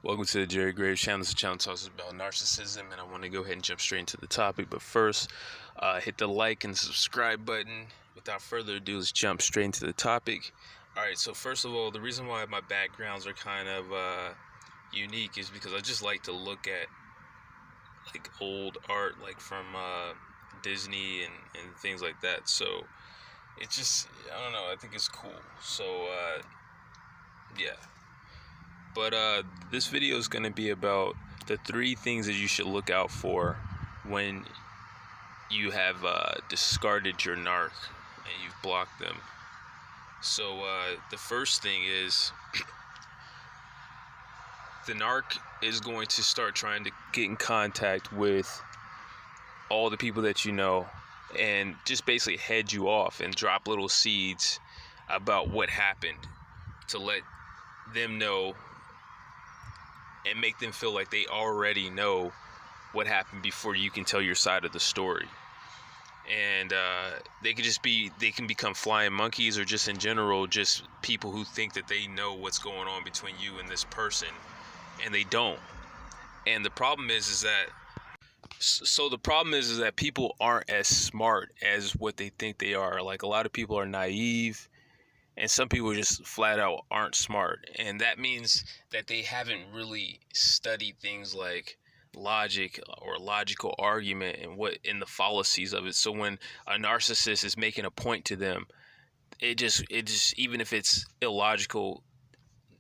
Welcome to the Jerry Graves channel. This channel talks about narcissism, and I want to go ahead and jump straight into the topic. But first, hit the like and subscribe button. Without further ado, let's jump straight into the topic. Alright, so first of all, the reason why my backgrounds are kind of unique is because I just like to look at like old art, like from Disney and things like that. So it's just, I don't know, I think it's cool. So yeah. But this video is going to be about the 3 things that you should look out for when you have discarded your narc and you've blocked them. So the first thing is the narc is going to start trying to get in contact with all the people that you know and just basically head you off and drop little seeds about what happened to let them know and make them feel like they already know what happened before you can tell your side of the story. And they can become flying monkeys, or just in general, just people who think that they know what's going on between you and this person, and they don't. And the problem is that people aren't as smart as what they think they are. Like, a lot of people are naive, and some people just flat out aren't smart. And that means that they haven't really studied things like logic or logical argument and what in the fallacies of it. So when a narcissist is making a point to them, it just even if it's illogical,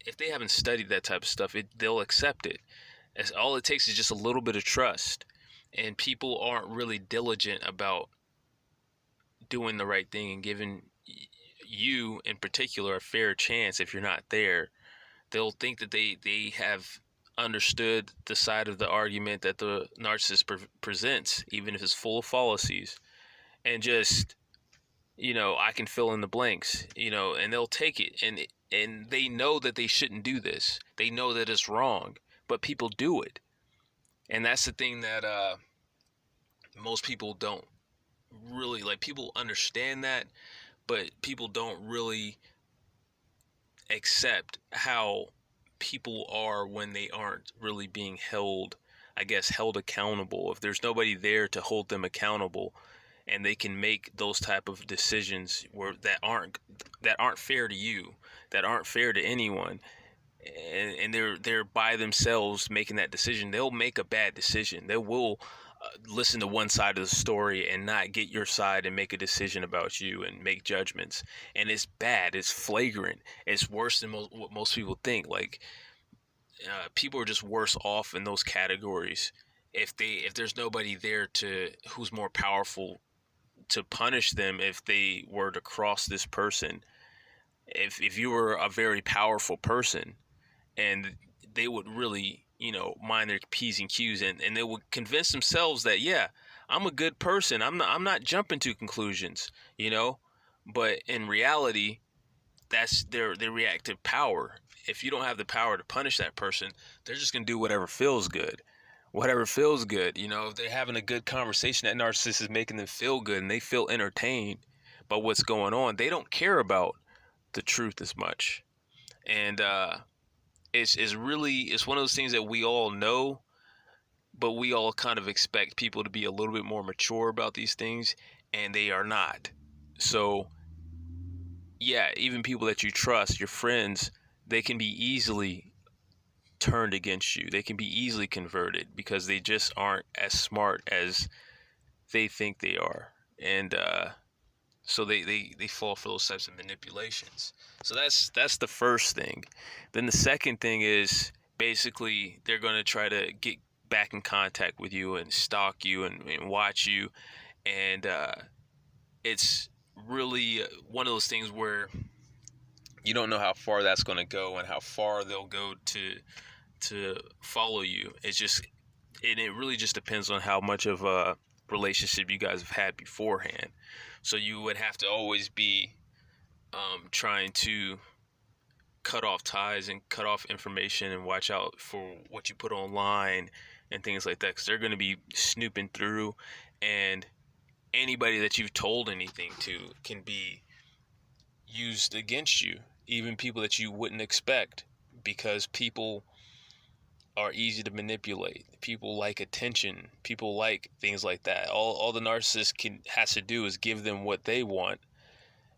if they haven't studied that type of stuff, they'll accept it. As all it takes is just a little bit of trust. And people aren't really diligent about doing the right thing and giving you in particular a fair chance. If you're not there, they'll think that they have understood the side of the argument that the narcissist presents, even if it's full of fallacies, and just, I can fill in the blanks, and they'll take it, and they know that they shouldn't do this. They know that it's wrong, but people do it. And that's the thing that most people don't really like. People understand that, but people don't really accept how people are when they aren't really being held accountable. If there's nobody there to hold them accountable, and they can make those type of decisions that aren't fair to you, that aren't fair to anyone, and they're by themselves making that decision, they'll make a bad decision. They will listen to one side of the story and not get your side and make a decision about you and make judgments. And it's bad. It's flagrant. It's worse than what most people think. Like, people are just worse off in those categories if there's nobody there who's more powerful to punish them if they were to cross this person. If you were a very powerful person, and they would really mind their P's and Q's, and they would convince themselves that, yeah, I'm a good person. I'm not jumping to conclusions, but in reality, that's their reactive power. If you don't have the power to punish that person, they're just going to do whatever feels good. If they're having a good conversation, that narcissist is making them feel good and they feel entertained by what's going on. They don't care about the truth as much. And, it's one of those things that we all know, but we all kind of expect people to be a little bit more mature about these things, and they are not. So, yeah, even people that you trust, your friends, they can be easily turned against you. They can be easily converted because they just aren't as smart as they think they are. And so they fall for those types of manipulations. So that's the first thing. Then the second thing is, basically, they're going to try to get back in contact with you and stalk you and watch you. And it's really one of those things where you don't know how far that's going to go and how far they'll go to follow you. It really just depends on how much of a relationship you guys have had beforehand. So you would have to always be trying to cut off ties and cut off information and watch out for what you put online and things like that, because they're going to be snooping through, and anybody that you've told anything to can be used against you, even people that you wouldn't expect, because people are easy to manipulate. People like attention. People like things like that. All the narcissist has to do is give them what they want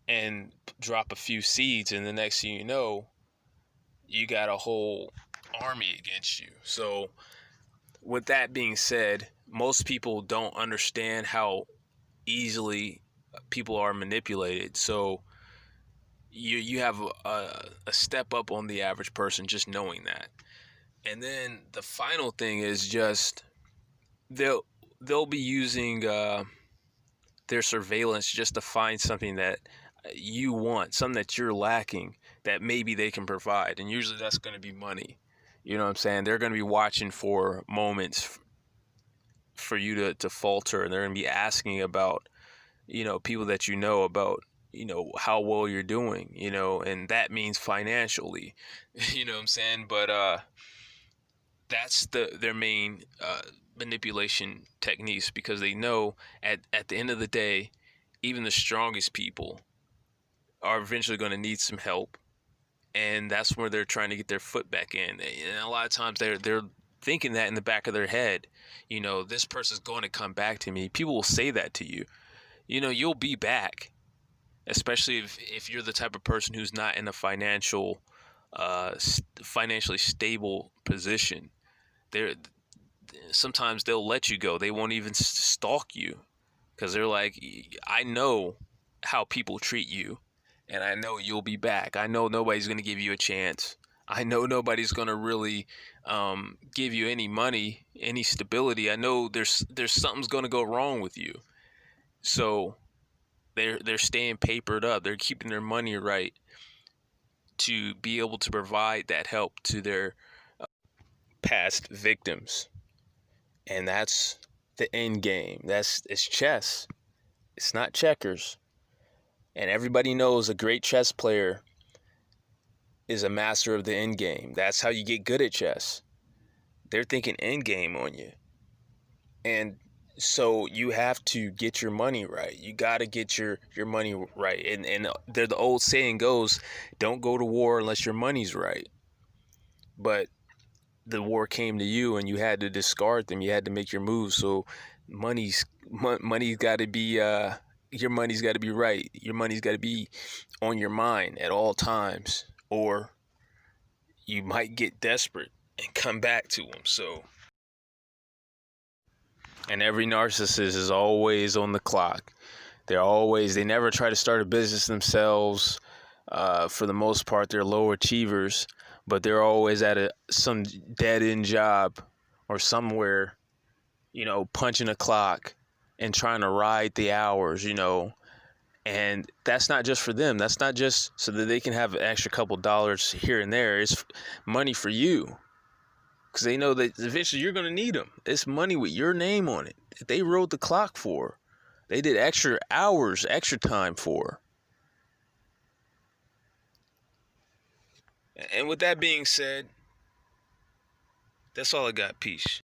and drop a few seeds, and the next thing you know, you got a whole army against you. So with that being said, most people don't understand how easily people are manipulated. So you have a step up on the average person just knowing that. And then the final thing is just they'll be using their surveillance just to find something that you want, something that you're lacking that maybe they can provide. And usually that's going to be money. You know what I'm saying? They're going to be watching for moments for you to falter, and they're going to be asking about, people that about, how well you're doing, and that means financially, you know what I'm saying? But that's their main manipulation techniques, because they know at the end of the day, even the strongest people are eventually going to need some help, and that's where they're trying to get their foot back in. And a lot of times they're thinking that in the back of their head, this person's going to come back to me. People will say that to you. You'll be back, especially if you're the type of person who's not in a financially stable position. They're sometimes they'll let you go. They won't even stalk you, because they're like, I know how people treat you, and I know you'll be back. I know nobody's going to give you a chance. I know nobody's going to really give you any money, any stability. I know there's something's going to go wrong with you. So they're staying papered up. They're keeping their money right to be able to provide that help to their past victims. And that's the end game. It's chess. It's not checkers. And everybody knows a great chess player is a master of the end game. That's how you get good at chess. They're thinking end game on you. And so you have to get your money right. You got to get your money right. And the old saying goes, don't go to war unless your money's right. But the war came to you and you had to discard them. You had to make your moves. So money's got to be your money's got to be right. Your money's got to be on your mind at all times, or you might get desperate and come back to them. So, and every narcissist is always on the clock. They never try to start a business themselves. For the most part, they're low achievers, but they're always at some dead-end job or somewhere, punching a clock and trying to ride the hours, And that's not just for them. That's not just so that they can have an extra couple dollars here and there. It's money for you, because they know that eventually you're going to need them. It's money with your name on it that they rode the clock for. They did extra hours, extra time for. And with that being said, that's all I got. Peace.